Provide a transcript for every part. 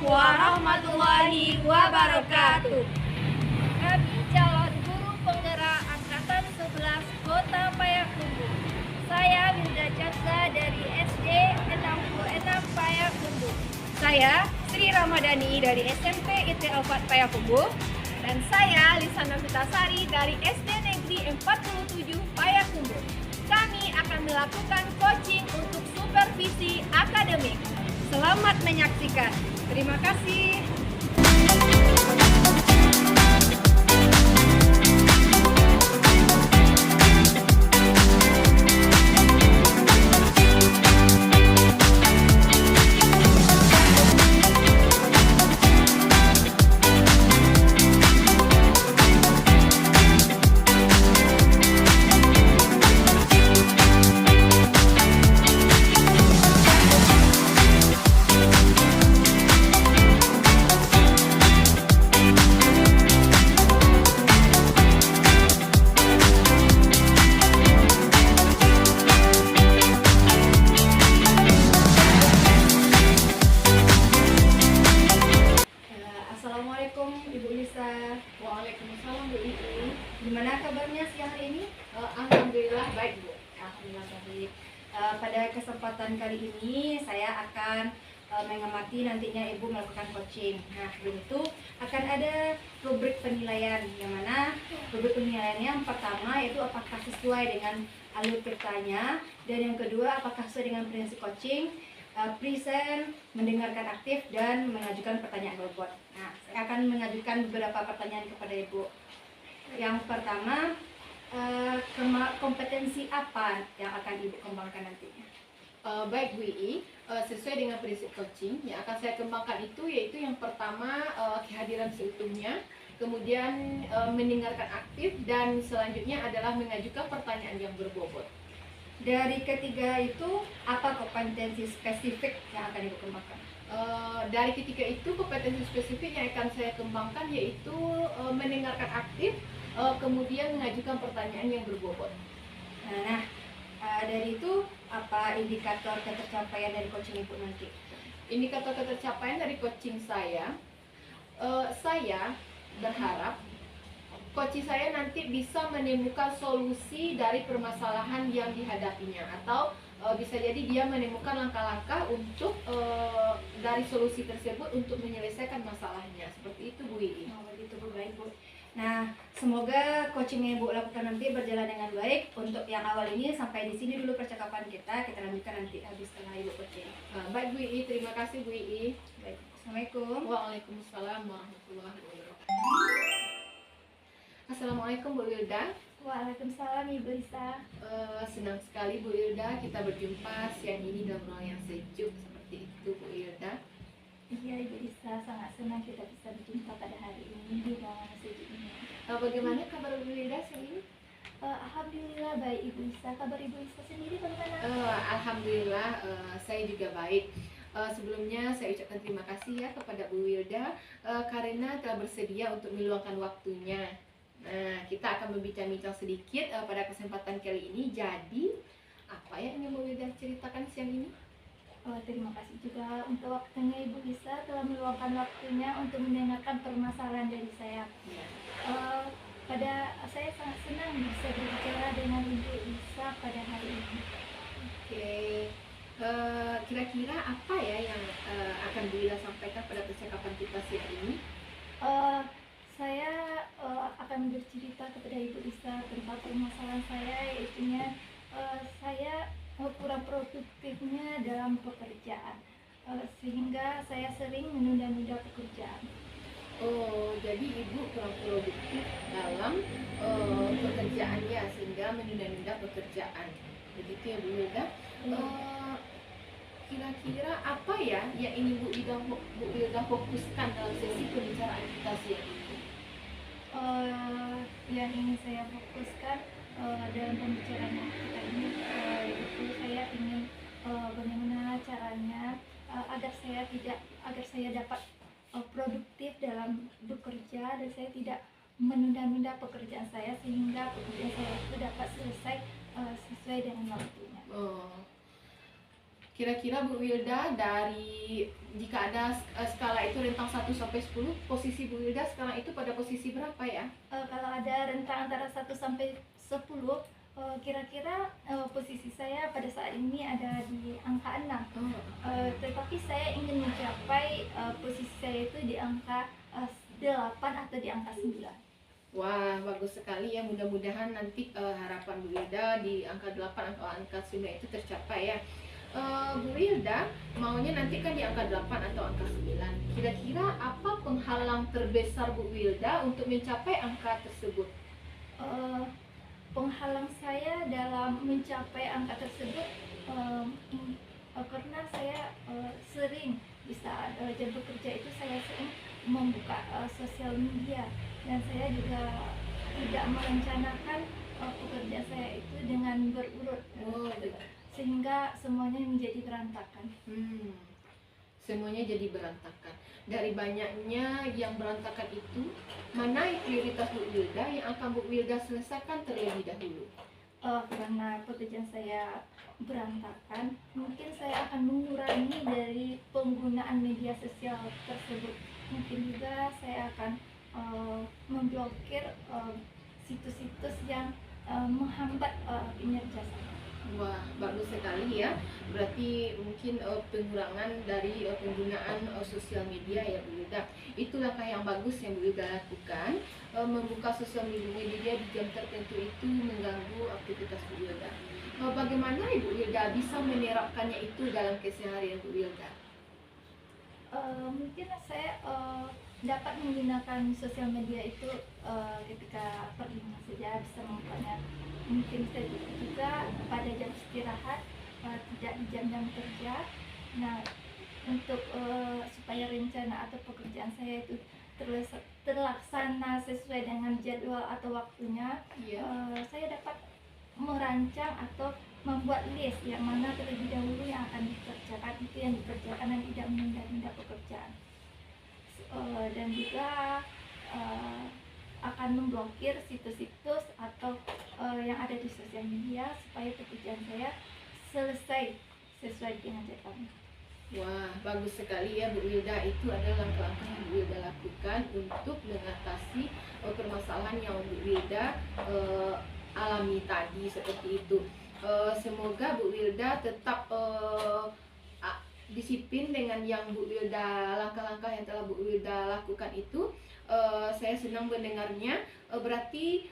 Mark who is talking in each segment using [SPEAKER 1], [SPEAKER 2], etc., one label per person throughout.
[SPEAKER 1] warahmatullahi wabarakatuh.
[SPEAKER 2] Kami calon guru penggerak angkatan 11 Kota Payakumbuh. Saya Wilda Chandra dari SD 66 Payakumbuh.
[SPEAKER 1] Saya Sri Ramadhani dari SMP ITL 4 Payakumbuh.
[SPEAKER 2] Dan saya Lisa Novitasari dari SD Negeri 47 Payakumbuh.
[SPEAKER 1] Kami akan melakukan coaching untuk supervisi akademik. Selamat menyaksikan. Terima kasih. Assalamualaikum Ibu Lisa.
[SPEAKER 3] Waalaikumsalam Bu Ibu.
[SPEAKER 1] Gimana kabarnya siang hari ini?
[SPEAKER 3] Alhamdulillah baik Bu.
[SPEAKER 1] Alhamdulillah baik. Pada kesempatan kali ini saya akan mengamati nantinya Ibu melakukan coaching. Nah, sebelum itu akan ada rubrik penilaian, yang mana rubrik penilaiannya yang pertama yaitu apakah sesuai dengan alur ceritanya, dan yang kedua apakah sesuai dengan prinsip coaching, present, mendengarkan aktif, dan mengajukan pertanyaan bobot. Nah, saya akan mengajukan beberapa pertanyaan kepada Ibu. Yang pertama, kompetensi apa yang akan Ibu kembangkan nantinya?
[SPEAKER 3] Baik Bu Ii, sesuai dengan prinsip coaching yang akan saya kembangkan itu yaitu yang pertama kehadiran seutuhnya, kemudian mendengarkan aktif, dan selanjutnya adalah mengajukan pertanyaan yang berbobot.
[SPEAKER 1] Dari ketiga itu, apa kompetensi spesifik yang akan Ibu kembangkan?
[SPEAKER 3] Dari ketiga itu kompetensi spesifik yang akan saya kembangkan yaitu mendengarkan aktif, kemudian mengajukan pertanyaan yang berbobot.
[SPEAKER 1] Nah, dari itu apa indikator ketercapaian dari coaching Ibu nanti?
[SPEAKER 3] Indikator ketercapaian dari coaching saya berharap coaching saya nanti bisa menemukan solusi dari permasalahan yang dihadapinya, atau bisa jadi dia menemukan langkah-langkah untuk dari solusi tersebut untuk menyelesaikan masalahnya. Seperti itu Bu Ii.
[SPEAKER 1] Oh, begitu Bu, baik Bu. Nah, semoga coaching yang Ibu lakukan nanti berjalan dengan baik. Untuk yang awal ini sampai di sini dulu percakapan kita lanjutkan nanti habis setelah Ibu coaching.
[SPEAKER 3] Baik Bu Ii, terima kasih Bu Ii.
[SPEAKER 1] Baik, Assalamualaikum.
[SPEAKER 3] Waalaikumsalam warahmatullahi wabarakatuh. Assalamualaikum Bu Wilda.
[SPEAKER 2] Waalaikumsalam Ibu Lisa.
[SPEAKER 3] Senang sekali Bu Wilda kita berjumpa siang ini dalam ruang yang sejuk seperti itu Bu Wilda.
[SPEAKER 2] Iya Ibu Lisa, sangat senang kita bisa berjumpa pada hari ini di ruangan sejuk ini.
[SPEAKER 3] Bagaimana kabar Bu Wilda siang ini?
[SPEAKER 2] Alhamdulillah baik Ibu Lisa. Kabar Ibu Lisa sendiri bagaimana?
[SPEAKER 3] Alhamdulillah saya juga baik. Sebelumnya saya ucapkan terima kasih ya kepada Bu Wilda karena telah bersedia untuk meluangkan waktunya. Nah, kita akan berbincang-bincang sedikit pada kesempatan kali ini. Jadi, apa yang ingin Bu Wilda ceritakan siang ini?
[SPEAKER 2] Terima kasih juga untuk waktunya Ibu Lisa telah meluangkan waktunya untuk mendengarkan permasalahan dari saya.
[SPEAKER 3] Ya.
[SPEAKER 2] Saya sangat senang bisa berbicara dengan Ibu Lisa pada hari ini.
[SPEAKER 3] Oke, kira-kira apa ya yang akan Bu Wilda sampaikan pada percakapan kita siang ini?
[SPEAKER 2] Saya akan bercerita kepada Ibu Lisa tentang permasalahan saya, yaitu saya kurang produktifnya dalam pekerjaan, sehingga saya sering menunda-nunda pekerjaan.
[SPEAKER 3] Oh, jadi Ibu kurang produktif dalam pekerjaannya sehingga menunda-nunda pekerjaan. Begitu ya Bu Wilda? Kira-kira apa ya yang ingin Bu Wilda fokuskan dalam sesi pembicaraan kita siang ini?
[SPEAKER 2] Yang ingin saya fokuskan dalam pembicaraan kita ini, yaitu saya ingin bagaimana caranya agar saya dapat produktif dalam bekerja, dan saya tidak menunda-nunda pekerjaan saya sehingga pekerjaan saya itu dapat selesai sesuai dengan waktunya.
[SPEAKER 3] Kira-kira Bu Wilda, dari jika ada skala itu rentang 1 sampai 10, posisi Bu Wilda sekarang itu pada posisi berapa ya?
[SPEAKER 2] Kalau ada rentang antara 1 sampai 10, kira-kira posisi saya pada saat ini ada di angka 6. Tetapi saya ingin mencapai posisi saya itu di angka 8 atau di angka 9.
[SPEAKER 3] Wah, bagus sekali ya. Mudah-mudahan nanti harapan Bu Wilda di angka 8 atau angka 9 itu tercapai ya. Bu Wilda maunya nanti kan di angka 8 atau angka 9. Kira-kira apa penghalang terbesar Bu Wilda untuk mencapai angka tersebut?
[SPEAKER 2] Penghalang saya dalam mencapai angka tersebut karena saya sering di saat jam bekerja itu saya sering membuka sosial media, dan saya juga tidak merencanakan pekerjaan saya itu dengan berurut, sehingga semuanya menjadi berantakan.
[SPEAKER 3] Semuanya jadi berantakan. Dari banyaknya yang berantakan itu, mana prioritas Bu Wilda yang akan Bu Wilda selesaikan terlebih dahulu?
[SPEAKER 2] Karena pekerjaan saya berantakan, mungkin saya akan mengurangi dari penggunaan media sosial tersebut. Mungkin juga saya akan memblokir situs-situs yang menghambat kinerja saya.
[SPEAKER 3] Wah, bagus sekali ya. Berarti mungkin pengurangan dari penggunaan sosial media ya Bu Wilda. Itu langkah yang bagus yang Bu Wilda lakukan. Membuka sosial media di jam tertentu itu mengganggu aktivitas Bu Wilda. Bagaimana Ibu Wilda bisa menerapkannya itu dalam keseharian Bu Wilda?
[SPEAKER 2] Mungkin saya dapat menggunakan sosial media itu ketika pergi saja, bisa membukanya. Mungkin saya juga pada jam istirahat, tidak di jam-jam kerja. Nah, untuk supaya rencana atau pekerjaan saya itu terlaksana sesuai dengan jadwal atau waktunya, saya dapat merancang atau membuat list yang mana terlebih dahulu yang akan dikerjakan, itu yang dikerjakan dan tidak menunda-nunda pekerjaan. Dan juga akan memblokir situs-situs atau yang ada di sosial media supaya pekerjaan saya selesai sesuai dengan jadwalnya.
[SPEAKER 3] Wah, bagus sekali ya Bu Wilda. Itu adalah langkah-langkah yang Bu Wilda lakukan untuk mengatasi permasalahan yang Bu Wilda alami tadi seperti itu. Semoga Bu Wilda tetap disiplin dengan yang Bu Wilda, langkah-langkah yang telah Bu Wilda lakukan itu. Saya senang mendengarnya. Berarti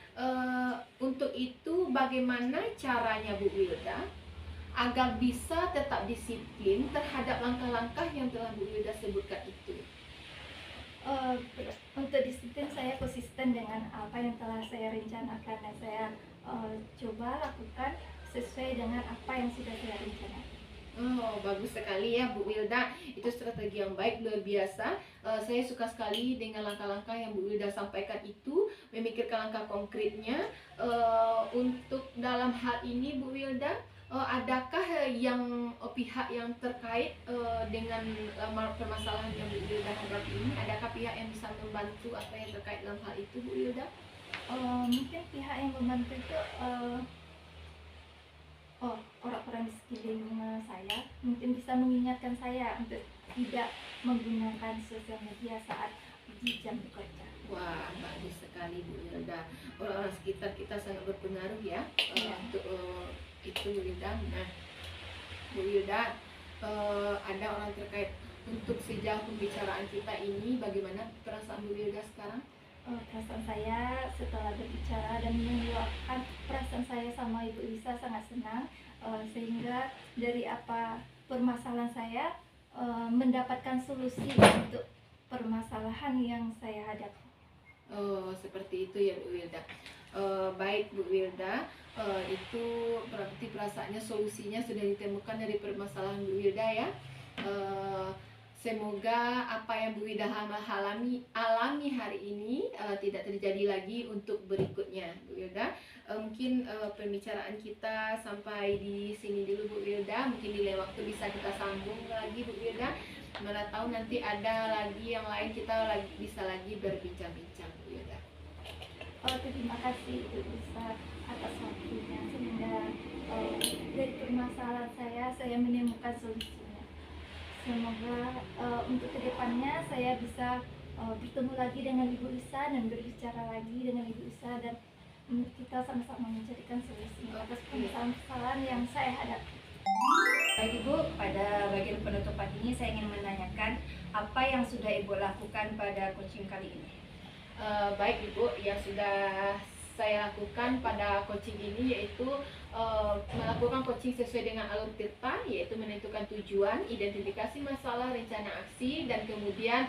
[SPEAKER 3] untuk itu bagaimana caranya Bu Wilda agar bisa tetap disiplin terhadap langkah-langkah yang telah Bu Wilda sebutkan itu?
[SPEAKER 2] Untuk disiplin, saya konsisten dengan apa yang telah saya rencanakan, dan saya coba lakukan sesuai dengan apa yang sudah saya rencanakan.
[SPEAKER 3] Oh, bagus sekali ya Bu Wilda. Itu strategi yang baik, luar biasa. Saya suka sekali dengan langkah-langkah yang Bu Wilda sampaikan itu, memikirkan langkah konkretnya. Untuk dalam hal ini Bu Wilda, adakah yang pihak yang terkait dengan permasalahan yang Bu Wilda hadapi ini? Adakah pihak yang bisa membantu apa yang terkait dalam hal itu Bu Wilda?
[SPEAKER 2] Mungkin pihak yang membantu itu orang-orang di sekeliling saya mungkin bisa mengingatkan saya untuk tidak menggunakan sosial media saat di jam bekerja.
[SPEAKER 3] Wah, bagus sekali Bu Wilda. Orang-orang sekitar kita sangat berpengaruh ya untuk itu Bu Wilda. Nah, Bu Wilda, ada orang terkait untuk sejauh pembicaraan kita ini, bagaimana perasaan Bu Wilda sekarang?
[SPEAKER 2] Perasaan saya setelah berbicara dan meluapkan perasaan saya sama Ibu Lisa sangat senang, sehingga dari apa permasalahan saya mendapatkan solusi untuk permasalahan yang saya hadapi.
[SPEAKER 3] Oh, seperti itu ya Bu Wilda. Baik Bu Wilda, itu berarti perasaannya solusinya sudah ditemukan dari permasalahan Bu Wilda ya. Semoga apa yang Bu Wilda alami hari ini tidak terjadi lagi untuk berikutnya Bu Wilda. Mungkin pembicaraan kita sampai di sini dulu Bu Wilda. Mungkin di lain waktu bisa kita sambung lagi Bu Wilda. Mana tahu nanti ada lagi yang lain, kita bisa lagi berbincang-bincang Bu Wilda.
[SPEAKER 2] Terima kasih Ibu Lisa atas waktunya, sehingga dari permasalahan saya menemukan solusinya. Semoga untuk kedepannya saya bisa bertemu lagi dengan Ibu Isa dan berbicara lagi dengan Ibu Isa, dan kita sama-sama mencarikan solusi atas permasalahan yang saya hadapi.
[SPEAKER 1] Baik Ibu, pada bagian penutupan ini saya ingin menanyakan apa yang sudah Ibu lakukan pada coaching kali ini?
[SPEAKER 3] Baik Ibu, yang sudah saya lakukan pada coaching ini yaitu melakukan coaching sesuai dengan alur tirta, yaitu menentukan tujuan, identifikasi masalah, rencana aksi, dan kemudian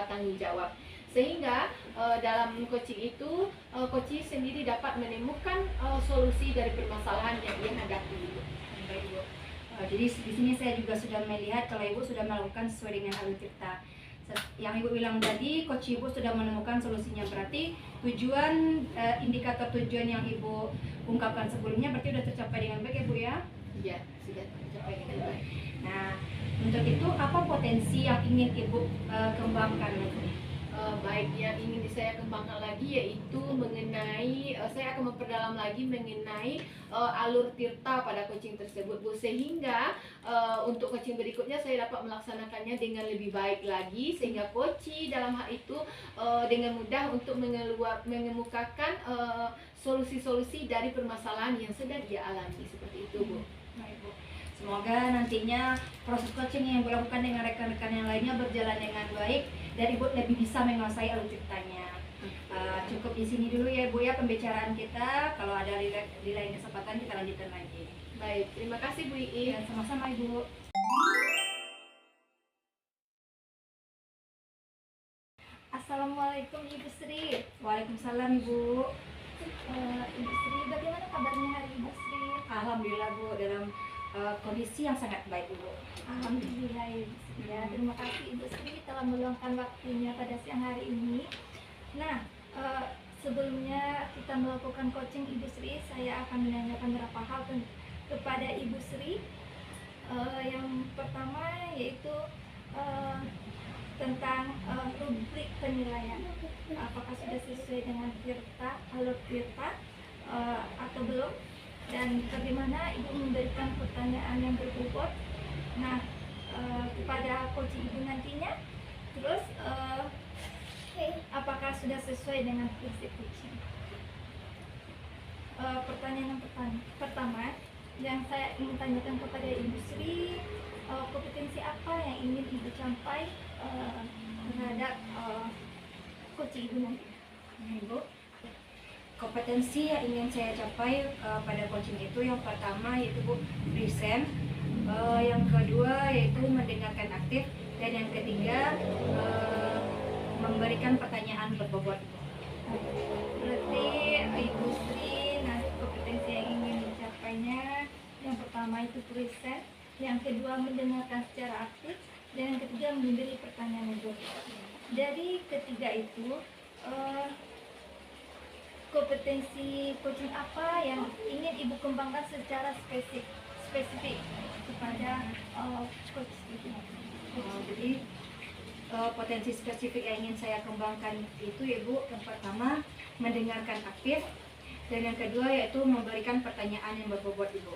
[SPEAKER 3] tanggung jawab. Sehingga dalam coaching itu coaching sendiri dapat menemukan solusi dari permasalahan yang ia hadapi.
[SPEAKER 1] Baik Ibu. Jadi di sini saya juga sudah melihat kalau Ibu sudah melakukan sesuai dengan alur tirta. Yang Ibu bilang tadi, coach Ibu sudah menemukan solusinya, berarti tujuan, indikator tujuan yang Ibu ungkapkan sebelumnya berarti sudah tercapai dengan baik ya Bu ya?
[SPEAKER 3] Iya, sudah tercapai dengan baik.
[SPEAKER 1] Nah, untuk itu apa potensi yang ingin Ibu kembangkan lagi?
[SPEAKER 3] Baik, yang ingin saya kembangkan lagi yaitu mengenai saya akan memperdalam lagi mengenai alur tirta pada coaching tersebut Bu, sehingga untuk coaching berikutnya saya dapat melaksanakannya dengan lebih baik lagi, sehingga coach dalam hal itu dengan mudah untuk mengemukakan solusi-solusi dari permasalahan yang sedang dia alami, seperti itu Bu.
[SPEAKER 1] Baik Bu. Semoga nantinya proses coaching yang Ibu lakukan dengan rekan-rekan yang lainnya berjalan dengan baik dan Ibu lebih bisa menguasai alur ceritanya. Cukup di sini dulu ya Bu ya pembicaraan kita. Kalau ada di lain kesempatan kita lanjutkan lagi.
[SPEAKER 3] Baik, terima kasih Bu Ii.
[SPEAKER 1] Dan sama-sama Ibu.
[SPEAKER 2] Assalamualaikum Ibu Sri.
[SPEAKER 1] Waalaikumsalam Ibu.
[SPEAKER 2] Ibu Sri, bagaimana kabarnya hari Ibu Sri?
[SPEAKER 1] Alhamdulillah Bu, dalam kondisi yang sangat baik Ibu.
[SPEAKER 2] Alhamdulillah Ibu Sri. Ya, terima kasih Ibu Sri telah meluangkan waktunya pada siang hari ini. Nah, sebelumnya kita melakukan coaching Ibu Sri, saya akan menanyakan beberapa hal kepada Ibu Sri. Yang pertama yaitu tentang rubrik penilaian. Apakah sudah sesuai dengan alur tirta atau belum? Dan bagaimana Ibu memberikan pertanyaan yang berbobot kepada coach Ibu nantinya. Terus apakah sudah sesuai dengan prinsip coaching? Pertanyaan yang pertama yang saya ingin tanyakan kepada Ibu Sri, kompetensi apa yang ingin Ibu capai terhadap coach Ibu nanti?
[SPEAKER 1] Ibu, kompetensi yang ingin saya capai pada coaching itu yang pertama yaitu Bu present, yang kedua yaitu mendengarkan aktif, dan yang ketiga memberikan pertanyaan berbobot.
[SPEAKER 2] Berarti Ibu Sri nanti kompetensi yang ingin dicapainya yang pertama itu present, yang kedua mendengarkan secara aktif, dan yang ketiga memberi pertanyaan berbobot. Dari ketiga itu kompetensi coaching apa yang ingin Ibu kembangkan secara spesifik kepada coach Ibu?
[SPEAKER 1] Jadi potensi spesifik yang ingin saya kembangkan itu Ibu, yang pertama mendengarkan aktif, dan yang kedua yaitu memberikan pertanyaan yang berbobot Ibu.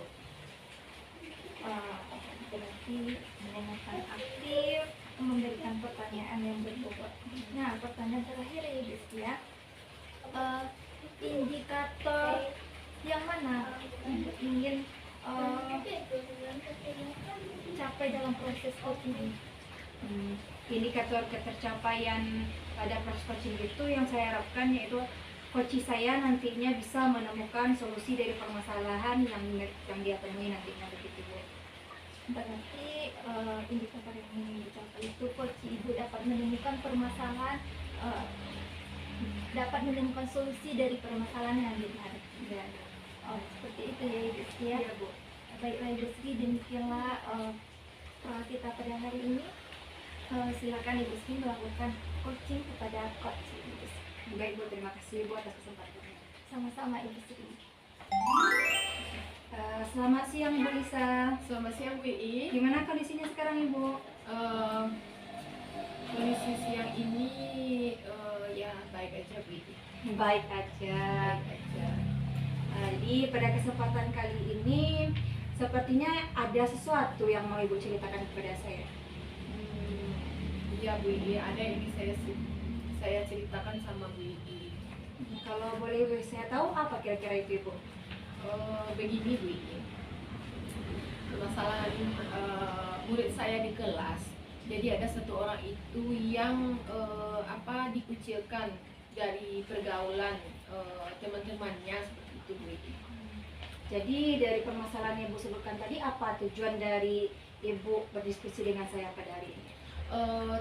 [SPEAKER 2] Berarti mendengarkan aktif, memberikan pertanyaan yang berbobot. Nah, pertanyaan terakhir ya Ibu ya, indikator yang mana Ibu ingin capai dalam proses coaching?
[SPEAKER 1] Indikator ketercapaian pada proses coaching itu yang saya harapkan yaitu coach saya nantinya bisa menemukan solusi dari permasalahan yang dia temui nantinya, begitu Bu.
[SPEAKER 2] Berarti indikator yang ingin dicapai itu coach Ibu dapat menemukan permasalahan, dapat menemukan solusi dari permasalahan yang dihadapi. Seperti itu ya Ibu Sri ya.
[SPEAKER 1] Iya Bu.
[SPEAKER 2] Baiklah Ibu Sri, demikianlah kita pada hari ini. Silakan Ibu Sri melakukan coaching kepada coach Ibu Sri.
[SPEAKER 1] Baik Bu, terima kasih Bu atas kesempatannya.
[SPEAKER 2] Sama-sama Ibu Sri.
[SPEAKER 1] Selamat siang Ibu Lisa.
[SPEAKER 3] Selamat siang Bu Ii.
[SPEAKER 1] Gimana kondisinya sekarang Ibu?
[SPEAKER 3] Kondisi siang ini ya baik aja Bu Ii.
[SPEAKER 1] Baik aja.
[SPEAKER 3] Baik aja.
[SPEAKER 1] Jadi I, pada kesempatan kali ini sepertinya ada sesuatu yang mau Ibu ceritakan kepada saya.
[SPEAKER 3] Iya Bu Ii, ada yang ingin saya ceritakan sama Bu Ii.
[SPEAKER 1] Kalau boleh saya tahu apa kira-kira itu Ibu?
[SPEAKER 3] Begini Bu Ii, permasalahan murid saya di kelas. Jadi ada satu orang itu yang dikucilkan dari pergaulan teman-temannya seperti itu Bu Ii.
[SPEAKER 1] Jadi dari permasalahan yang Ibu sebutkan tadi, apa tujuan dari Ibu berdiskusi dengan saya pada hari ini?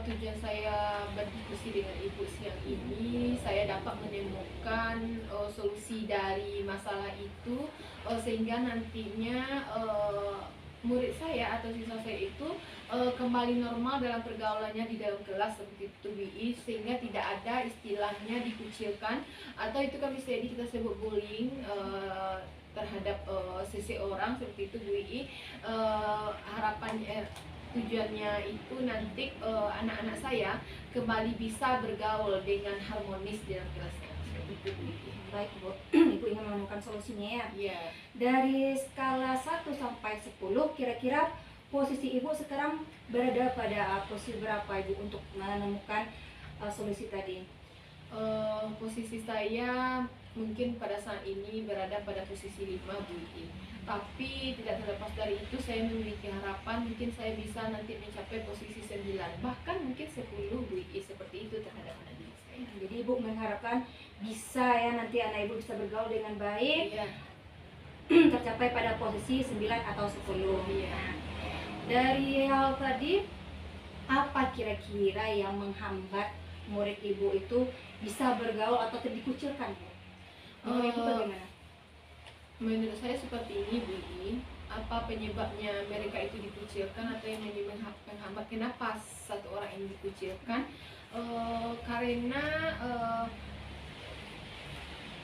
[SPEAKER 3] Tujuan saya berdiskusi dengan Ibu siang ini, saya dapat menemukan solusi dari masalah itu, sehingga nantinya murid saya atau siswa saya itu kembali normal dalam pergaulannya di dalam kelas seperti itu Bu Ii, sehingga tidak ada istilahnya dikucilkan atau itu kan bisa kita sebut bullying terhadap seseorang seperti itu Bu Ii. Harapannya tujuannya itu nanti anak-anak saya kembali bisa bergaul dengan harmonis dalam kelasnya seperti itu Bu Ii.
[SPEAKER 1] Baik Bu, Ibu ingin menemukan solusinya ya.
[SPEAKER 3] Iya.
[SPEAKER 1] Dari skala 1 sampai 10, kira-kira posisi Ibu sekarang berada pada posisi berapa Ibu untuk menemukan solusi tadi?
[SPEAKER 3] Posisi saya mungkin pada saat ini berada pada posisi 5 Bu Ii. Tapi tidak terlepas dari itu saya memiliki harapan mungkin saya bisa nanti mencapai posisi 9, bahkan mungkin 10 Bu Ii, seperti itu terhadap anak didik saya.
[SPEAKER 1] Jadi Ibu mengharapkan bisa ya nanti anak Ibu bisa bergaul dengan baik,
[SPEAKER 3] Iya.
[SPEAKER 1] tercapai pada posisi 9 atau 10.
[SPEAKER 3] Iya.
[SPEAKER 1] Dari hal tadi, apa kira-kira yang menghambat murid Ibu itu bisa bergaul atau dikucilkan Bu? Menurut Ibu bagaimana?
[SPEAKER 3] Menurut saya seperti ini Bu Ii, apa penyebabnya mereka itu dikucilkan atau yang menghambat kenapa satu orang ini dikucilkan? Karena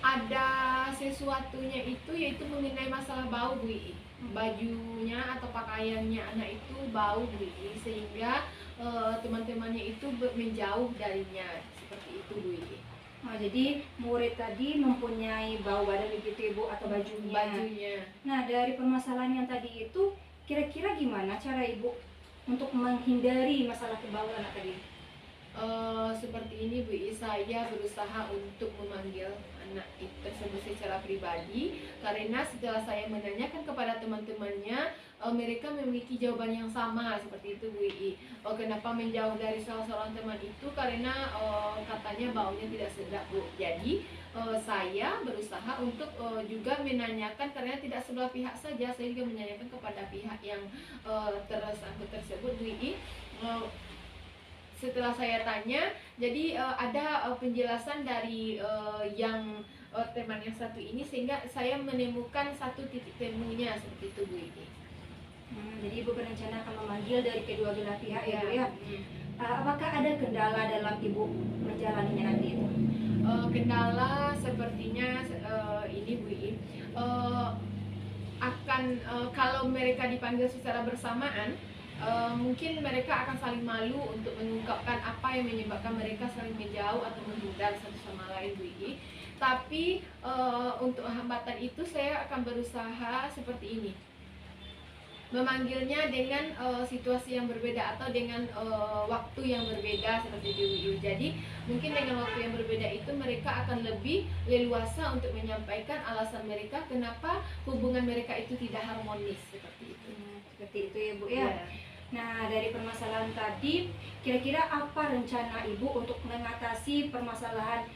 [SPEAKER 3] ada sesuatunya itu yaitu mengenai masalah bau Bu Ii. Bajunya atau pakaiannya anak itu bau Bu Ii, sehingga teman-temannya itu menjauh darinya seperti itu Bu Ii.
[SPEAKER 1] Nah, jadi murid tadi mempunyai bau badan begitu Ibu atau bajunya. Nah, dari permasalahan yang tadi itu, kira-kira gimana cara Ibu untuk menghindari masalah kebauan anak tadi?
[SPEAKER 3] Seperti ini Bu Ii, saya berusaha untuk memanggil anak tersebut secara pribadi, karena setelah saya menanyakan kepada teman-temannya, mereka memiliki jawaban yang sama seperti itu Bu Ii. Kenapa menjauh dari salah seorang teman itu? Karena katanya baunya tidak sedap Bu. Jadi saya berusaha untuk juga menanyakan, karena tidak sebelah pihak saja, saya juga menanyakan kepada pihak yang tersangkut tersebut Bu Ii. Setelah saya tanya, jadi ada penjelasan dari yang teman yang satu ini, sehingga saya menemukan satu titik temunya seperti itu Bu Ii.
[SPEAKER 1] Jadi Ibu berencana akan memanggil dari kedua belah pihak ya Bu ya.
[SPEAKER 3] Hmm.
[SPEAKER 1] Apakah ada kendala dalam Ibu menjalaninya nanti itu?
[SPEAKER 3] Kendala sepertinya ini Bu Ii, kalau mereka dipanggil secara bersamaan, mungkin mereka akan saling malu untuk mengungkapkan apa yang menyebabkan mereka saling menjauh atau menghindar satu sama lain Bu Ii. Tapi untuk hambatan itu saya akan berusaha seperti ini, memanggilnya dengan situasi yang berbeda atau dengan waktu yang berbeda seperti itu Bu Ii. Jadi mungkin dengan waktu yang berbeda itu mereka akan lebih leluasa untuk menyampaikan alasan mereka kenapa hubungan mereka itu tidak harmonis seperti itu.
[SPEAKER 1] Seperti itu ya Bu ya. Nah, dari permasalahan tadi, kira-kira apa rencana Ibu untuk mengatasi permasalahan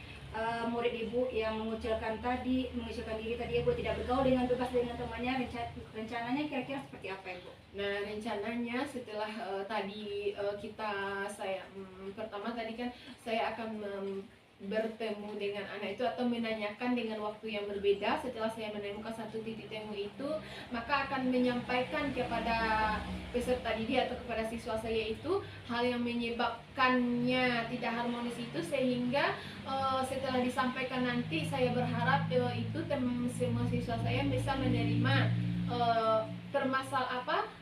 [SPEAKER 1] murid Ibu yang mengucilkan diri tadi Ibu tidak bergaul dengan bebas dengan temannya? Rencananya kira-kira seperti apa Ibu?
[SPEAKER 3] Nah, rencananya setelah pertama tadi kan saya akan bertemu dengan anak itu atau menanyakan dengan waktu yang berbeda. Setelah saya menemukan satu titik temu itu, maka akan menyampaikan kepada peserta didik atau kepada siswa saya itu hal yang menyebabkannya tidak harmonis itu, sehingga setelah disampaikan nanti saya berharap semua siswa saya bisa menerima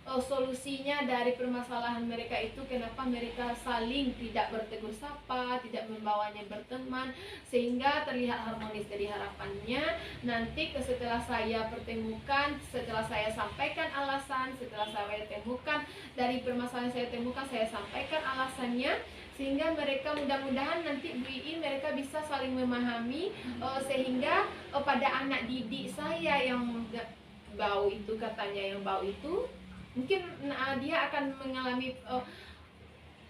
[SPEAKER 3] solusinya dari permasalahan mereka itu, kenapa mereka saling tidak bertegur sapa, tidak membawanya berteman, sehingga terlihat harmonis. Dari harapannya nanti setelah saya pertemukan, setelah saya sampaikan alasan, setelah saya temukan dari permasalahan saya temukan, saya sampaikan alasannya, sehingga mereka mudah-mudahan nanti Bu Ii mereka bisa saling memahami, sehingga pada anak didik saya yang bau itu, katanya yang bau itu mungkin dia akan mengalami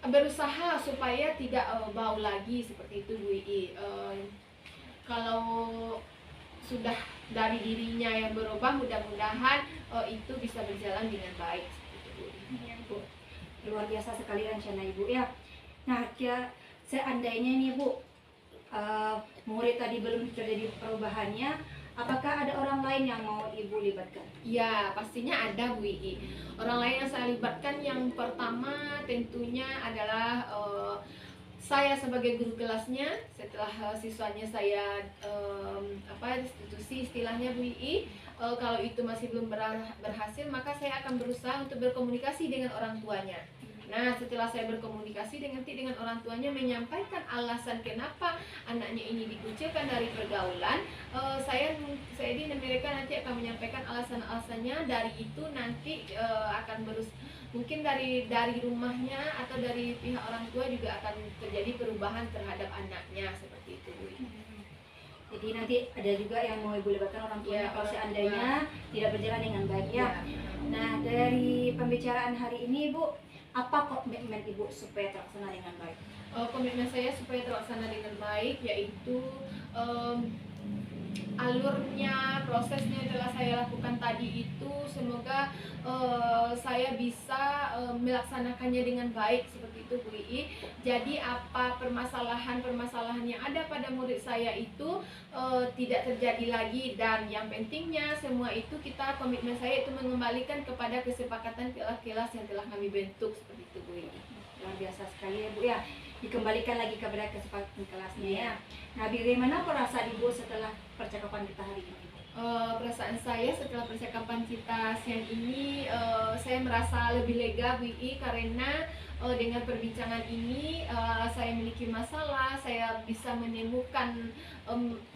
[SPEAKER 3] berusaha supaya tidak bau lagi seperti itu Bu Ii. Kalau sudah dari dirinya yang berubah, mudah-mudahan itu bisa berjalan dengan baik seperti itu Bu Ii.
[SPEAKER 1] Ya, Bu. Luar biasa sekali rencana Ibu ya. Nah, seandainya nih Bu, murid tadi belum terjadi perubahannya, apakah ada orang lain yang mau Ibu libatkan?
[SPEAKER 3] Ya, pastinya ada Bu Ii. Orang lain yang saya libatkan yang pertama tentunya adalah saya sebagai guru kelasnya. Setelah siswanya saya institusi istilahnya Bu Ii, kalau itu masih belum berhasil, maka saya akan berusaha untuk berkomunikasi dengan orang tuanya. Nah, setelah saya berkomunikasi dengan orang tuanya, menyampaikan alasan kenapa anaknya ini dikucilkan dari pergaulan, saya di mereka nanti akan menyampaikan alasan-alasannya. Dari itu nanti akan mungkin dari rumahnya atau dari pihak orang tua juga akan terjadi perubahan terhadap anaknya seperti itu Bu.
[SPEAKER 1] Jadi nanti ada juga yang mau Ibu libatkan orang tuanya
[SPEAKER 3] Ya,
[SPEAKER 1] kalau
[SPEAKER 3] orang
[SPEAKER 1] seandainya tidak berjalan dengan baik ya. Nah, dari pembicaraan hari ini Bu, apa komitmen Ibu supaya terlaksana dengan baik?
[SPEAKER 3] Komitmen saya supaya terlaksana dengan baik yaitu alurnya, prosesnya yang telah saya lakukan tadi itu, semoga saya bisa melaksanakannya dengan baik seperti itu Bu Ii. Jadi apa permasalahan yang ada pada murid saya itu tidak terjadi lagi, dan yang pentingnya semua itu komitmen saya itu mengembalikan kepada kesepakatan kelas yang telah kami bentuk seperti itu Bu Ii.
[SPEAKER 1] Luar biasa sekali ya Bu ya, dikembalikan lagi kepada kesepakatan kelasnya ya. Nah, bagaimana perasaan Ibu setelah percakapan kita hari ini?
[SPEAKER 3] Perasaan saya setelah percakapan kita siang ini, saya merasa lebih lega Bu Ii, karena dengan perbincangan ini saya memiliki masalah, saya bisa menemukan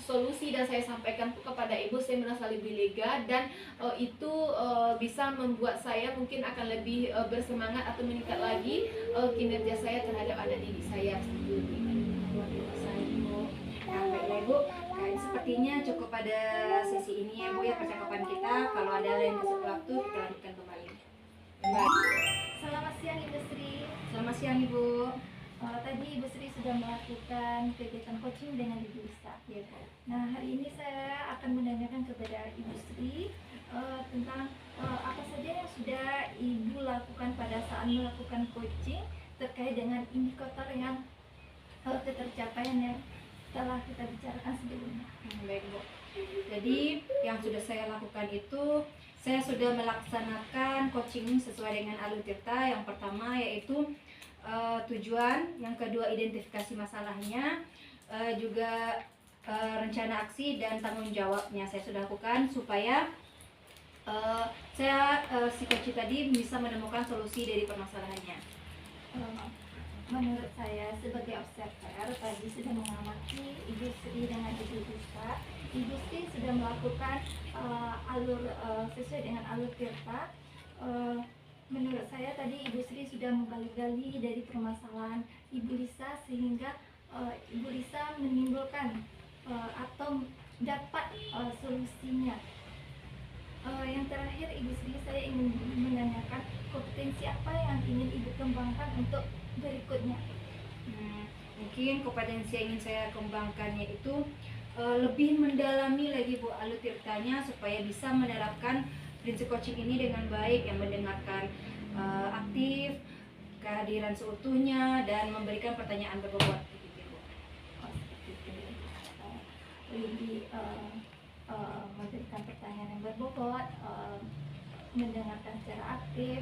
[SPEAKER 3] solusi dan saya sampaikan kepada Ibu. Saya merasa lebih lega, dan itu bisa membuat saya mungkin akan lebih bersemangat atau meningkat lagi kinerja saya terhadap anak didik saya.
[SPEAKER 1] Luar biasa Ibu. Nah, baiklah Ibu, sepertinya cukup pada sesi ini ya Bu ya percakapan kita. Kalau ada lain waktu kita lanjutkan kembali.
[SPEAKER 3] Baik.
[SPEAKER 2] Selamat siang Ibu Sri.
[SPEAKER 1] Selamat siang Ibu.
[SPEAKER 2] Tadi Ibu Sri sudah melakukan kegiatan coaching dengan Ibu Lisa.
[SPEAKER 1] Ya Bu.
[SPEAKER 2] Nah, hari ini saya akan menanyakan kepada Ibu Sri tentang apa saja yang sudah Ibu lakukan pada saat melakukan coaching terkait dengan indikator yang ketercapaian yang telah kita bicarakan sebelumnya.
[SPEAKER 1] Baik Bu. Jadi yang sudah saya lakukan itu, saya sudah melaksanakan coaching sesuai dengan alur tirta. Yang pertama yaitu tujuan, yang kedua identifikasi masalahnya, juga rencana aksi dan tanggung jawabnya saya sudah lakukan supaya si coach tadi bisa menemukan solusi dari permasalahannya.
[SPEAKER 2] Menurut saya sebagai observer tadi sudah mengamati Ibu Sri dengan Ibu Lisa. Ibu Sri sudah melakukan alur sesuai dengan alur tirta. Menurut saya tadi Ibu Sri sudah menggali-gali dari permasalahan Ibu Lisa, sehingga Ibu Lisa menimbulkan atau dapat solusinya. Yang terakhir Ibu Sri, saya ingin menanyakan kompetensi apa yang ingin Ibu kembangkan untuk berikutnya.
[SPEAKER 1] Mungkin kompetensi yang ingin saya kembangkan yaitu lebih mendalami lagi Bu alur tirtanya supaya bisa menerapkan prinsip coaching ini dengan baik, yang mendengarkan aktif, kehadiran seutuhnya, dan memberikan pertanyaan berbobot.
[SPEAKER 2] Lebih memberikan pertanyaan yang berbobot, mendengarkan secara aktif,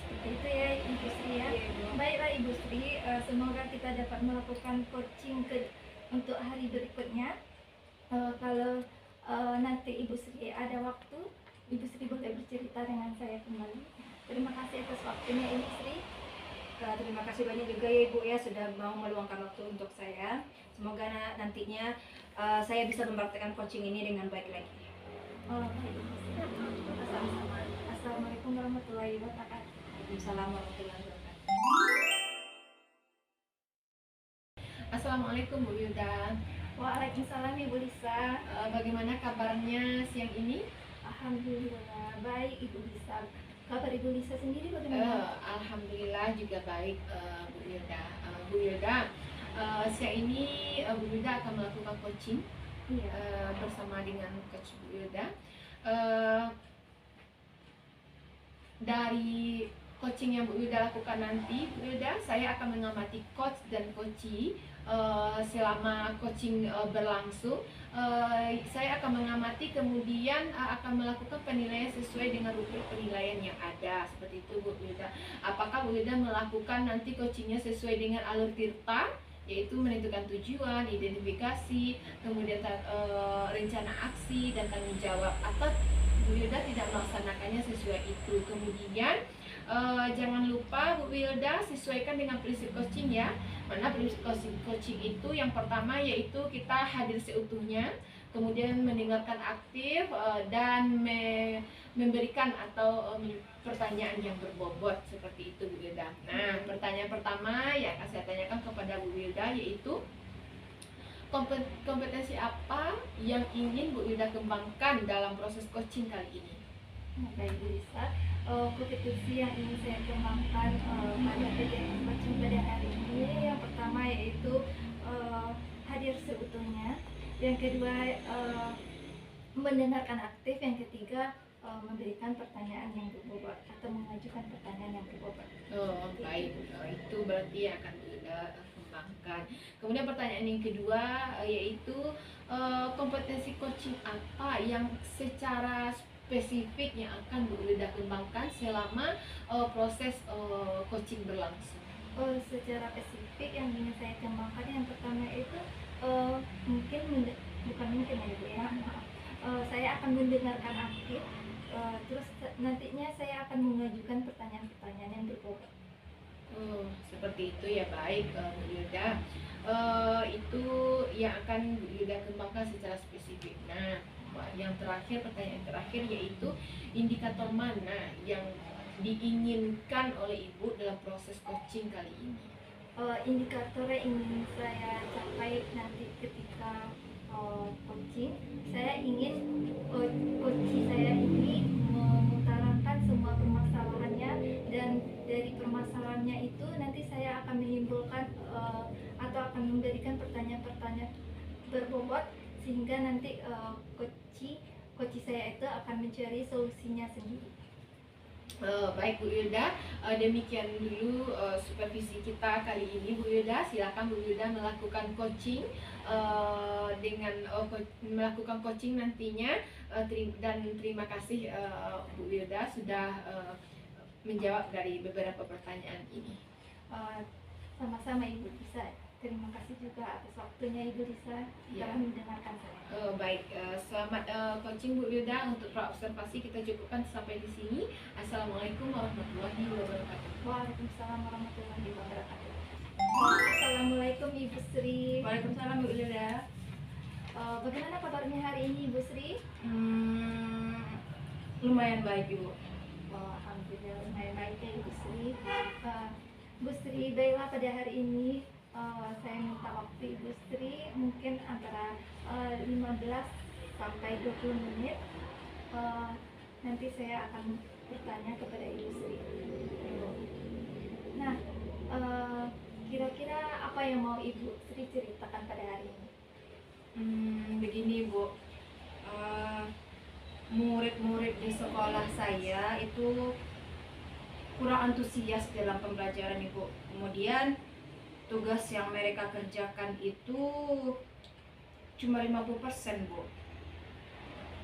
[SPEAKER 2] seperti itu ya Ibu Sri ya. Baiklah Ibu Sri, semoga kita dapat melakukan coaching untuk hari berikutnya. Kalau nanti Ibu Sri ada waktu, Ibu Sri boleh bercerita dengan saya kembali. Terima kasih atas waktunya Ibu Sri.
[SPEAKER 1] Terima kasih banyak juga ya Ibu ya sudah mau meluangkan waktu untuk saya. Semoga nantinya saya bisa mempraktekkan coaching ini dengan baik lagi.
[SPEAKER 2] Baik, Ibu Sri. Sama-sama. Assalamualaikum warahmatullahi wabarakatuh.
[SPEAKER 1] Waalaikumsalam warahmatullahi wabarakatuh.
[SPEAKER 3] Assalamualaikum Bu Wilda.
[SPEAKER 2] Waalaikumsalam Ibu Lisa.
[SPEAKER 3] Bagaimana kabarnya siang ini?
[SPEAKER 2] Alhamdulillah baik Ibu Lisa. Kabar Ibu Lisa sendiri bagaimana?
[SPEAKER 3] Alhamdulillah juga baik Bu Wilda. Bu Wilda, siang ini Bu Wilda akan melakukan coaching
[SPEAKER 2] Iya.
[SPEAKER 3] bersama dengan Coach Bu Wilda. Dari coaching yang Bu Wilda lakukan nanti, Bu Wilda, saya akan mengamati coach dan coachee selama coaching berlangsung. Saya akan mengamati, kemudian akan melakukan penilaian sesuai dengan rubrik penilaian yang ada. Seperti itu Bu Wilda. Apakah Bu Wilda melakukan nanti coachingnya sesuai dengan alur tirta, yaitu menentukan tujuan, identifikasi, kemudian rencana aksi dan tanggung jawab, atau Bu Wilda tidak melaksanakannya sesuai itu. Kemudian jangan lupa Bu Wilda sesuaikan dengan prinsip coaching ya. Mana prinsip coaching itu yang pertama yaitu kita hadir seutuhnya, kemudian mendengarkan aktif dan memberikan atau pertanyaan yang berbobot, seperti itu Bu Wilda. Nah, pertanyaan pertama yang akan saya tanyakan kepada Bu Wilda yaitu kompetensi apa yang ingin Bu Wilda kembangkan dalam proses coaching kali ini?
[SPEAKER 2] Baik Bu Lisa, kompetensi yang ingin saya kembangkan pada kegiatan coaching pada hari ini, yang pertama yaitu hadir seutuhnya, yang kedua mendengarkan aktif, yang ketiga memberikan pertanyaan yang berbobot atau mengajukan pertanyaan yang berbobot.
[SPEAKER 3] Oh, baik. Itu berarti yang akan kita kembangkan. Kemudian pertanyaan yang kedua yaitu kompetensi coaching apa yang secara spesifik yang akan Bu Wilda kembangkan selama proses coaching berlangsung.
[SPEAKER 2] Secara spesifik yang ingin saya kembangkan, yang pertama itu bukan mungkin ya Bu ya, maaf. Saya akan mendengarkan aktif, terus nantinya saya akan mengajukan pertanyaan-pertanyaan yang berbobot.
[SPEAKER 3] Seperti itu ya, baik Bu Wilda. Itu yang akan Bu Wilda kembangkan secara spesifik. Nah, yang terakhir, pertanyaan terakhir yaitu indikator mana yang diinginkan oleh Ibu dalam proses coaching kali ini?
[SPEAKER 2] Indikator yang ingin saya capai nanti ketika coaching, saya ingin coaching saya ini mengutarakan semua permasalahannya, dan dari permasalahannya itu nanti saya akan menimbulkan atau akan memberikan pertanyaan-pertanyaan berbobot, sehingga nanti coaching saya itu akan mencari solusinya sendiri.
[SPEAKER 3] Baik Bu Wilda, demikian dulu supervisi kita kali ini Bu Wilda. Silakan Bu Wilda melakukan coaching dengan melakukan coaching nantinya, dan terima kasih Bu Wilda sudah menjawab dari beberapa pertanyaan ini.
[SPEAKER 2] Sama-sama Ibu Lisa. Terima kasih juga atas waktunya Ibu Lisa telah mendengarkan saya.
[SPEAKER 3] Baik, selamat coaching Bu Wilda. Untuk praobservasi kita cukupkan sampai di sini. Assalamualaikum warahmatullahi wabarakatuh.
[SPEAKER 2] Waalaikumsalam warahmatullahi wabarakatuh. Assalamualaikum Ibu Sri.
[SPEAKER 1] Waalaikumsalam Bu Wilda.
[SPEAKER 2] Bagaimana kabarnya hari ini Ibu Sri?
[SPEAKER 1] Lumayan baik Ibu.
[SPEAKER 2] Alhamdulillah lumayan baik ya Ibu Sri. Bu Sri, baiklah pada hari ini saya minta waktu Ibu Sri mungkin antara 15 sampai 20 menit. Nanti saya akan bertanya kepada Ibu Sri. Nah, kira-kira apa yang mau Ibu Sri ceritakan pada hari ini?
[SPEAKER 1] Begini Bu, murid-murid di sekolah saya itu kurang antusias dalam pembelajaran Ibu. Kemudian tugas yang mereka kerjakan itu cuma 50% Bu.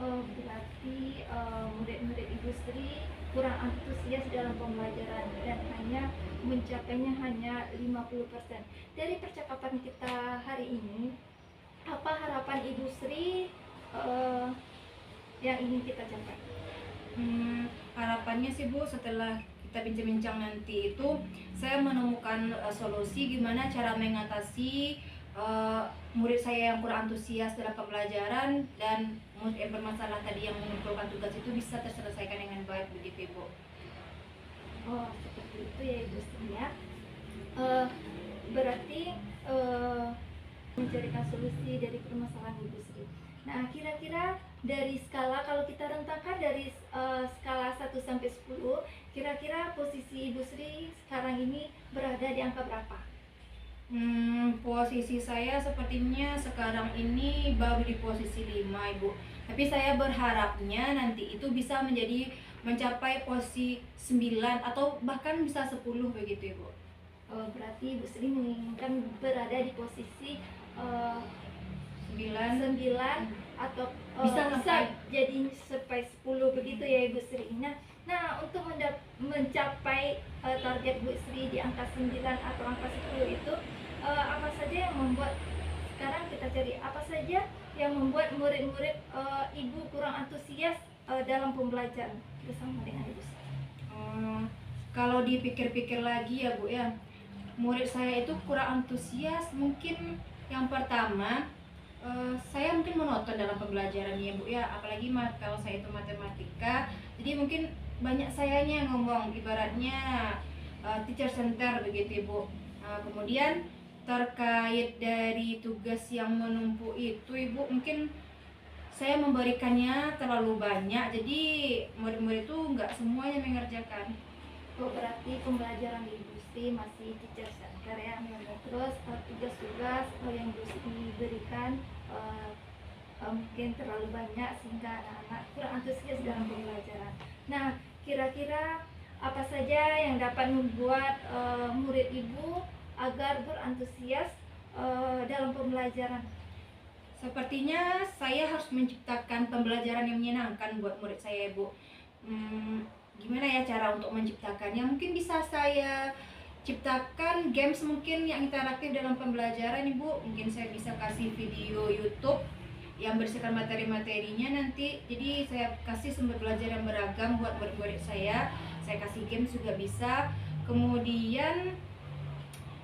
[SPEAKER 2] Berarti murid-murid Ibu Sri kurang antusias dalam pembelajaran dan hanya mencapainya hanya 50%. Dari percakapan kita hari ini, apa harapan Ibu Sri yang ingin kita capai?
[SPEAKER 1] Harapannya sih Bu, setelah kita bincang-bincang nanti itu saya menemukan solusi gimana cara mengatasi murid saya yang kurang antusias dalam pembelajaran dan murid yang bermasalah tadi yang mengumpulkan tugas itu bisa terselesaikan dengan baik begitu Ibu.
[SPEAKER 2] Oh, seperti itu ya Ibu Sri ya. Berarti mencarikan solusi dari permasalahan Ibu Sri. Nah, kira-kira dari skala, kalau kita rentangkan dari skala 1 sampai 10, kira-kira posisi Ibu Sri sekarang ini berada di angka berapa?
[SPEAKER 1] Posisi saya sepertinya sekarang ini baru di posisi 5 Ibu. Tapi saya berharapnya nanti itu bisa mencapai posisi 9 atau bahkan bisa 10 begitu Ibu.
[SPEAKER 2] Berarti Ibu Sri menginginkan berada di posisi
[SPEAKER 1] 9
[SPEAKER 2] atau
[SPEAKER 1] Bisa
[SPEAKER 2] jadi sampai 10 begitu ya Ibu Sri. Nah, untuk mencapai target Bu Sri di angka 9 atau angka 10 itu apa saja yang membuat, sekarang kita cari apa saja yang membuat murid-murid Ibu kurang antusias dalam pembelajaran bersama dengan Ibu Sri?
[SPEAKER 1] Kalau dipikir-pikir lagi ya Bu ya, murid saya itu kurang antusias. Mungkin yang pertama, saya mungkin monoton dalam pembelajaran ya Bu ya, apalagi kalau saya itu matematika, jadi mungkin banyak sayanya yang ngomong, ibaratnya teacher center begitu Ibu. Kemudian terkait dari tugas yang menumpuk itu Ibu, mungkin saya memberikannya terlalu banyak, jadi murid-murid itu nggak semuanya mengerjakan.
[SPEAKER 2] Berarti pembelajaran di Ibu Sri masih teacher center ya. Terus tugas-tugas yang Ibu Sri diberikan mungkin terlalu banyak sehingga anak-anak kurang antusias dalam pembelajaran. Nah, kira-kira apa saja yang dapat membuat murid Ibu agar berantusias dalam pembelajaran?
[SPEAKER 1] Sepertinya saya harus menciptakan pembelajaran yang menyenangkan buat murid saya Bu. Gimana ya cara untuk menciptakannya? Mungkin bisa saya ciptakan games mungkin yang interaktif dalam pembelajaran Ibu. Mungkin saya bisa kasih video YouTube yang berisikan materi-materinya nanti. Jadi saya kasih sumber belajar yang beragam buat murid-murid saya. Saya kasih games juga bisa. Kemudian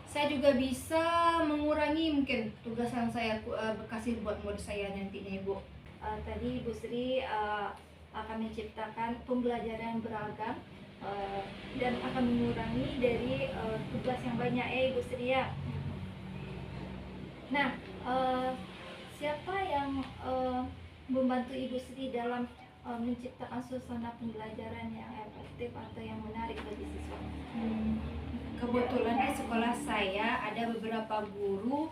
[SPEAKER 1] saya juga bisa mengurangi mungkin tugas yang saya kasih buat murid saya nantinya Ibu.
[SPEAKER 2] Tadi Ibu Sri akan menciptakan pembelajaran beragam dan akan mengurangi dari tugas yang banyak ya Ibu Sri ya. Nah, siapa yang membantu Ibu Sri dalam menciptakan suasana pembelajaran yang efektif atau yang menarik bagi siswa?
[SPEAKER 1] Kebetulan di sekolah saya ada beberapa guru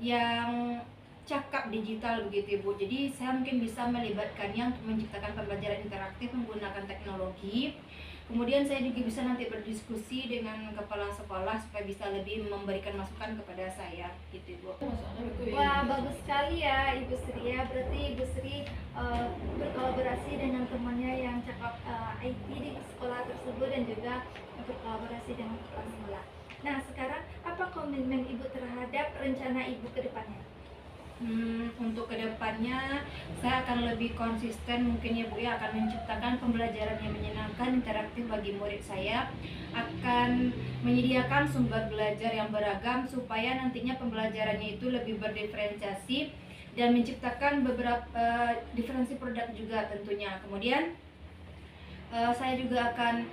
[SPEAKER 1] yang cakap digital begitu Ibu. Jadi saya mungkin bisa melibatkannya untuk menciptakan pembelajaran interaktif menggunakan teknologi. Kemudian saya juga bisa nanti berdiskusi dengan kepala sekolah supaya bisa lebih memberikan masukan kepada saya gitu Ibu.
[SPEAKER 2] Wah, bagus sekali ya Ibu Sri ya. Berarti Ibu Sri berkolaborasi dengan temannya yang cakap IT di sekolah tersebut dan juga berkolaborasi dengan kepala sekolah. Nah, sekarang apa komitmen Ibu terhadap rencana Ibu ke depannya?
[SPEAKER 1] Untuk kedepannya saya akan lebih konsisten mungkin ya Bu ya, akan menciptakan pembelajaran yang menyenangkan, interaktif bagi murid saya, akan menyediakan sumber belajar yang beragam supaya nantinya pembelajarannya itu lebih berdiferensiasi dan menciptakan beberapa diferensi produk juga tentunya. Kemudian saya juga akan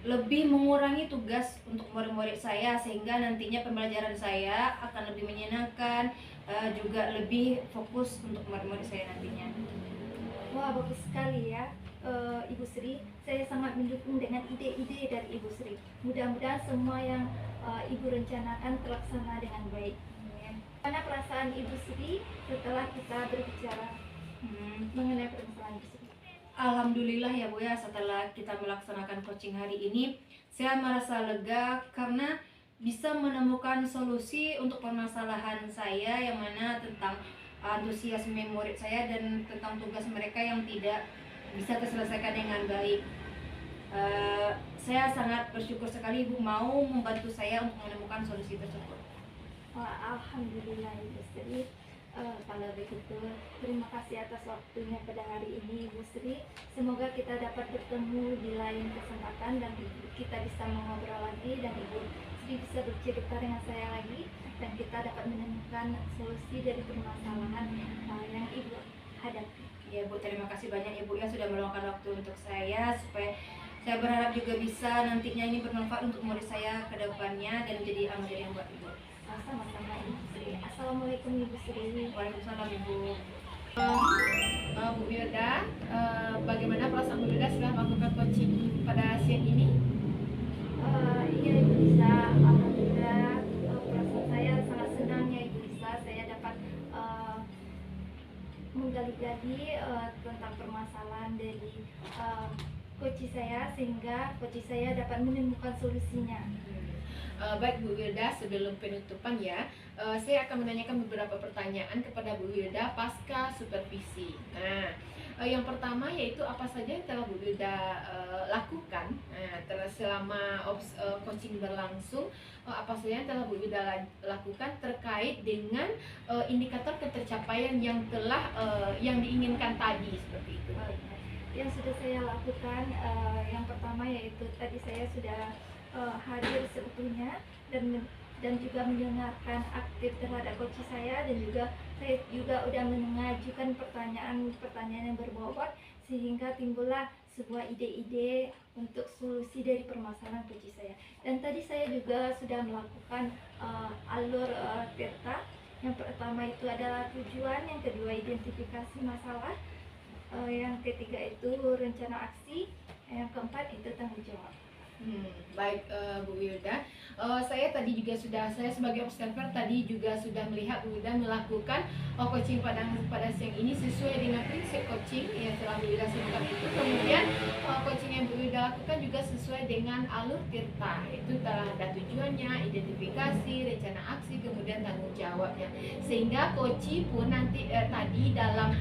[SPEAKER 1] lebih mengurangi tugas untuk murid-murid saya sehingga nantinya pembelajaran saya akan lebih menyenangkan, juga lebih fokus untuk murid-murid saya nantinya.
[SPEAKER 2] Wah, bagus sekali ya Ibu Sri. Saya sangat mendukung dengan ide-ide dari Ibu Sri. Mudah-mudahan semua yang Ibu rencanakan terlaksana dengan baik. Mana perasaan Ibu Sri setelah kita berbicara mengenai permasalahan Ibu Sri?
[SPEAKER 1] Alhamdulillah ya Bu ya, setelah kita melaksanakan coaching hari ini saya merasa lega karena bisa menemukan solusi untuk permasalahan saya yang mana tentang antusiasme murid saya dan tentang tugas mereka yang tidak bisa terselesaikan dengan baik. Saya sangat bersyukur sekali Ibu mau membantu saya untuk menemukan solusi tersebut.
[SPEAKER 2] Wah, alhamdulillah Ibu Sri. Kalau begitu, terima kasih atas waktunya pada hari ini, Ibu Sri. Semoga kita dapat bertemu di lain kesempatan dan kita bisa mengobrol lagi dan Ibu Sri bisa bercerita dengan saya lagi dan kita dapat menemukan solusi dari permasalahan yang Ibu hadapi.
[SPEAKER 1] Ya Bu, terima kasih banyak Ibu yang sudah meluangkan waktu untuk saya, supaya saya berharap juga bisa nantinya ini bermanfaat untuk murid saya ke depannya dan menjadi amal yang buat Ibu.
[SPEAKER 2] Sama-sama Ibu Sri. Assalamualaikum Ibu Sri.
[SPEAKER 1] Waalaikumsalam Ibu.
[SPEAKER 3] Bu Wilda, bagaimana perasaan Bu Wilda setelah melakukan coaching pada siang ini?
[SPEAKER 2] Iya Ibu Lisa, alhamdulillah perasaan saya sangat senang ya Ibu Lisa. Saya dapat menggali-gali tentang permasalahan dari coach saya sehingga coach saya dapat menemukan solusinya.
[SPEAKER 3] Baik Bu Wilda, sebelum penutupan ya, saya akan menanyakan beberapa pertanyaan kepada Bu Wilda pasca supervisi. Nah, yang pertama yaitu apa saja yang telah Bu Wilda lakukan selama coaching berlangsung, apa saja yang telah Bu Wilda lakukan terkait dengan indikator ketercapaian yang telah yang diinginkan tadi, seperti itu.
[SPEAKER 2] Yang sudah saya lakukan, yang pertama yaitu tadi saya sudah hadir seutuhnya dan juga mendengarkan aktif terhadap coach saya, dan juga saya juga udah mengajukan pertanyaan yang berbobot sehingga timbullah sebuah ide-ide untuk solusi dari permasalahan coach saya. Dan tadi saya juga sudah melakukan alur peta. Yang pertama itu adalah tujuan, yang kedua identifikasi masalah, yang ketiga itu rencana aksi, yang keempat itu tanggung jawab.
[SPEAKER 3] Baik Bu Wilda, saya tadi juga saya sebagai observer tadi juga sudah melihat Bu Wilda melakukan coaching pada siang ini sesuai dengan prinsip coaching yang telah Bu Wilda sebutkan itu. Kemudian coaching yang Bu Wilda lakukan juga sesuai dengan alur tirta, itu telah ada tujuannya, identifikasi, rencana aksi, kemudian tanggung jawabnya, sehingga coach pun nanti tadi dalam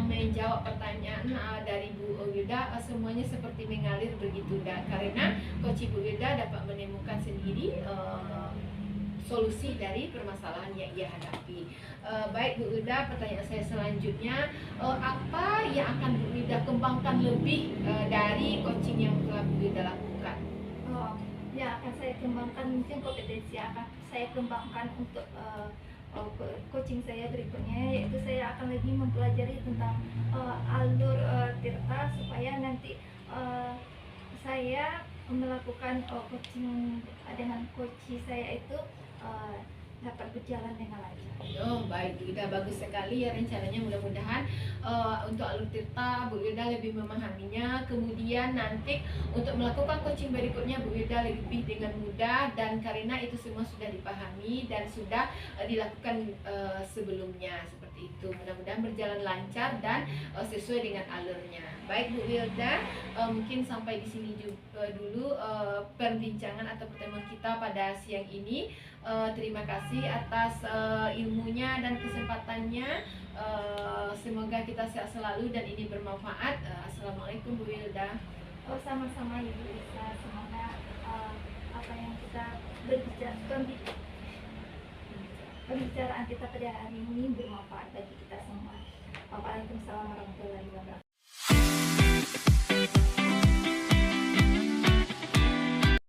[SPEAKER 3] menjawab pertanyaan dari Bu Wilda semuanya seperti mengalir begitu, karena coach Bu Wilda dapat menemukan sendiri solusi dari permasalahan yang ia hadapi. Baik Bu Wilda, pertanyaan saya selanjutnya, apa yang akan Bu Wilda kembangkan lebih dari coaching yang telah Bu Wilda lakukan?
[SPEAKER 2] Ya, akan saya kembangkan, mungkin kompetensi akan saya kembangkan untuk coaching saya berikutnya, yaitu saya akan lebih mempelajari tentang alur tirta supaya nanti saya melakukan coaching dengan coach saya itu dapat berjalan dengan lancar.
[SPEAKER 3] Oh baik, Bu Wilda, bagus sekali ya rencananya. Mudah-mudahan untuk alur tirta Bu Wilda lebih memahaminya, kemudian nanti untuk melakukan coaching berikutnya Bu Wilda lebih dengan mudah, dan karena itu semua sudah dipahami dan sudah dilakukan sebelumnya, seperti itu. Mudah-mudahan berjalan lancar dan sesuai dengan alurnya. Baik Bu Wilda, mungkin sampai di sini juga dulu perbincangan atau pertemuan kita pada siang ini. Terima kasih atas ilmunya dan kesempatannya. Semoga kita sehat selalu dan ini bermanfaat. Assalamualaikum Bu Wilda.
[SPEAKER 2] Sama-sama Ibu Lisa, semoga apa yang kita pembicaraan kita pada hari ini bermanfaat bagi kita semua. Waalaikumsalam warahmatullahi wabarakatuh.